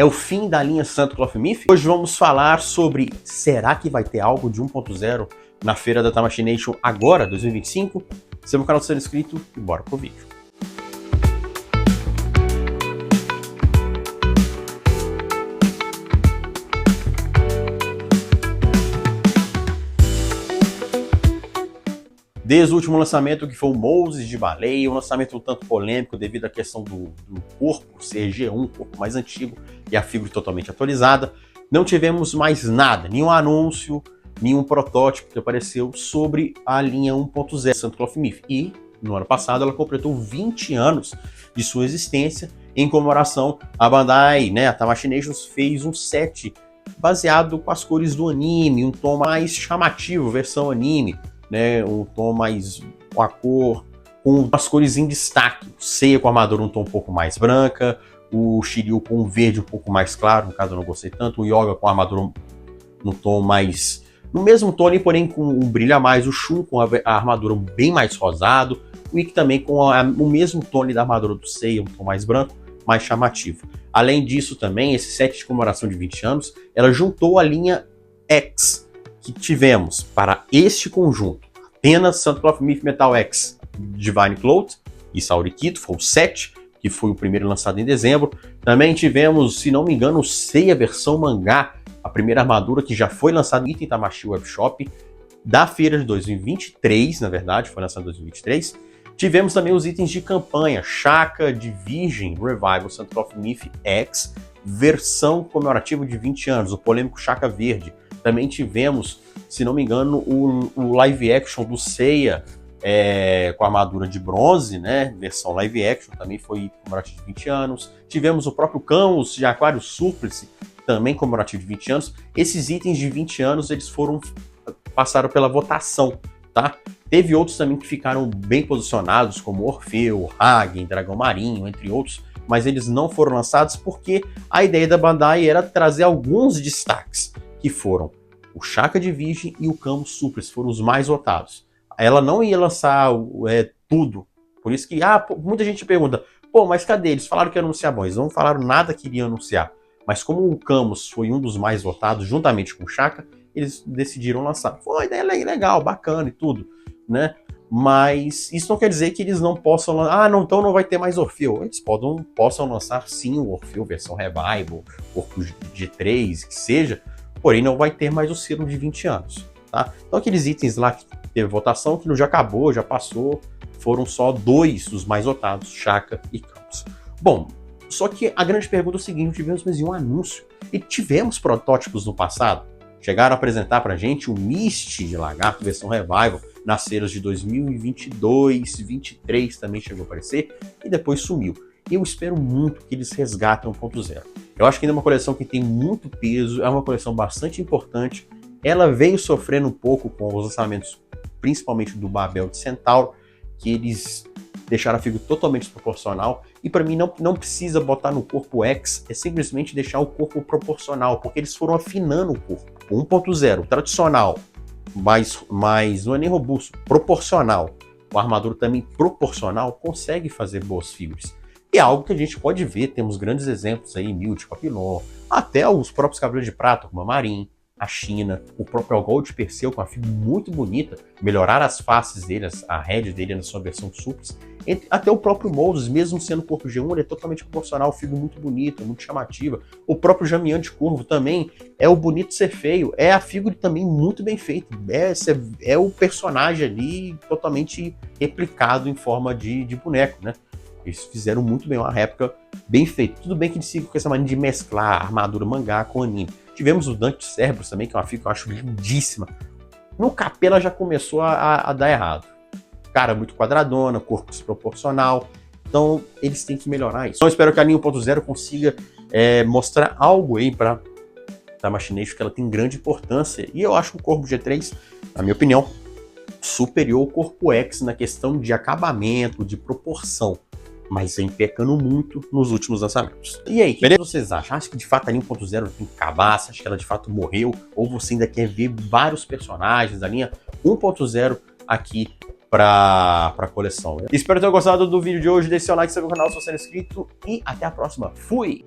É o fim da linha Santa Cloth Myth? Hoje vamos falar sobre, será que vai ter algo de 1.0 na feira da Tamashination agora, 2025? Se o canal está inscrito, e bora pro vídeo. Desde o último lançamento, que foi o Moses de Baleia, um lançamento um tanto polêmico devido à questão do corpo ser G1, um corpo mais antigo, e a figura totalmente atualizada, não tivemos mais nada, nenhum anúncio, nenhum protótipo que apareceu sobre a linha 1.0 Santa Cloth Myth. E, no ano passado, ela completou 20 anos de sua existência. Em comemoração, a Bandai, a Tamashination, fez um set baseado com as cores do anime, um tom mais chamativo, versão anime, um tom mais com a cor, com as cores em destaque. O Seiya com a armadura um tom um pouco mais branca, o Shiryu com um verde um pouco mais claro, no caso eu não gostei tanto, o Yoga com a armadura no tom mais, no mesmo tom, porém com um brilho a mais, o Shun com a armadura bem mais rosado, o Ikki também com o mesmo tom da armadura do Seiya, um tom mais branco, mais chamativo. Além disso também, esse set de comemoração de 20 anos, ela juntou a linha X, que tivemos para este conjunto apenas Santa Cloth Myth Metal X Divine Cloth e Saori Kito, foi o 7, que foi o primeiro lançado em dezembro. Também tivemos, se não me engano, o Seiya versão mangá, a primeira armadura que já foi lançada no Item Tamashi Webshop da feira de 2023, na verdade, foi lançado em 2023. Tivemos também os itens de campanha, Shaka de Virgem Revival Santa Cloth Myth X, versão comemorativa de 20 anos, o polêmico Shaka verde. Também tivemos, se não me engano, o live action do Seiya com a armadura de bronze, versão live action, também foi comemorativo de 20 anos. Tivemos o próprio Camus de Aquário Surplice, também comemorativo de 20 anos. Esses itens de 20 anos, eles passaram pela votação, tá? Teve outros também que ficaram bem posicionados, como Orfeu, Hagen, Dragão Marinho, entre outros, mas eles não foram lançados porque a ideia da Bandai era trazer alguns destaques, que foram o Shaka de Virgem e o Camus Surplice, foram os mais votados. Ela não ia lançar tudo, por isso que muita gente pergunta, mas cadê? Eles falaram que ia anunciar, bom, eles não falaram nada que iriam anunciar, mas como o Camus foi um dos mais votados, juntamente com o Shaka, eles decidiram lançar. Foi uma ideia legal, bacana e tudo, mas isso não quer dizer que eles não possam lançar, então não vai ter mais Orfeu. Eles possam lançar sim o Orfeu, versão Revival, Corpo G3, que seja, porém não vai ter mais o selo de 20 anos, tá? Então aqueles itens lá que teve votação, que já acabou, já passou, foram só 2 dos mais votados, Shaka e Camus. Bom, só que a grande pergunta é o seguinte, tivemos mais um anúncio, e tivemos protótipos no passado, chegaram a apresentar pra gente o Mist de Lagarto, versão Revival, nas feiras de 2022, 2023 também chegou a aparecer, e depois sumiu. Eu espero muito que eles resgatem 1.0. Eu acho que ainda é uma coleção que tem muito peso, é uma coleção bastante importante. Ela veio sofrendo um pouco com os lançamentos, principalmente do Babel de Centauro, que eles deixaram a figura totalmente desproporcional. E para mim não precisa botar no corpo X, é simplesmente deixar o corpo proporcional, porque eles foram afinando o corpo. O 1.0, tradicional, mas não é nem robusto, proporcional. O armadura também proporcional consegue fazer boas figuras. E é algo que a gente pode ver, temos grandes exemplos aí, Milt, Papillon, até os próprios Cavaleiros de Prata, como a Marin, a China, o próprio Algol de Perseu, com uma figura muito bonita, melhorar as faces dele, a head dele na sua versão Surplice, até o próprio Moses, mesmo sendo corpo G1, ele é totalmente proporcional, figura muito bonita, muito chamativa. O próprio Jamian de Curvo também é o bonito ser feio, é a figura também muito bem feita, é o personagem ali totalmente replicado em forma de boneco, Eles fizeram muito bem uma réplica bem feita. Tudo bem que eles sigam com essa mania de mesclar a armadura mangá com anime. Tivemos o Dante Cerberus também, que é uma figura que eu acho lindíssima. No Capela já começou a dar errado. Cara muito quadradona, corpo desproporcional. Então eles têm que melhorar isso. Então eu espero que a linha 1.0 consiga mostrar algo aí para Tamashination, que ela tem grande importância. E eu acho que o corpo G3, na minha opinião, superior ao corpo X na questão de acabamento, de proporção. Mas vem pecando muito nos últimos lançamentos. E aí, o que vocês acham? Acha que de fato a linha 1.0 tem que acabar? Você acha que ela de fato morreu? Ou você ainda quer ver vários personagens da linha 1.0 aqui para a coleção? Espero ter gostado do vídeo de hoje. Deixe seu like, se inscreva no canal se você não é inscrito. E até a próxima. Fui!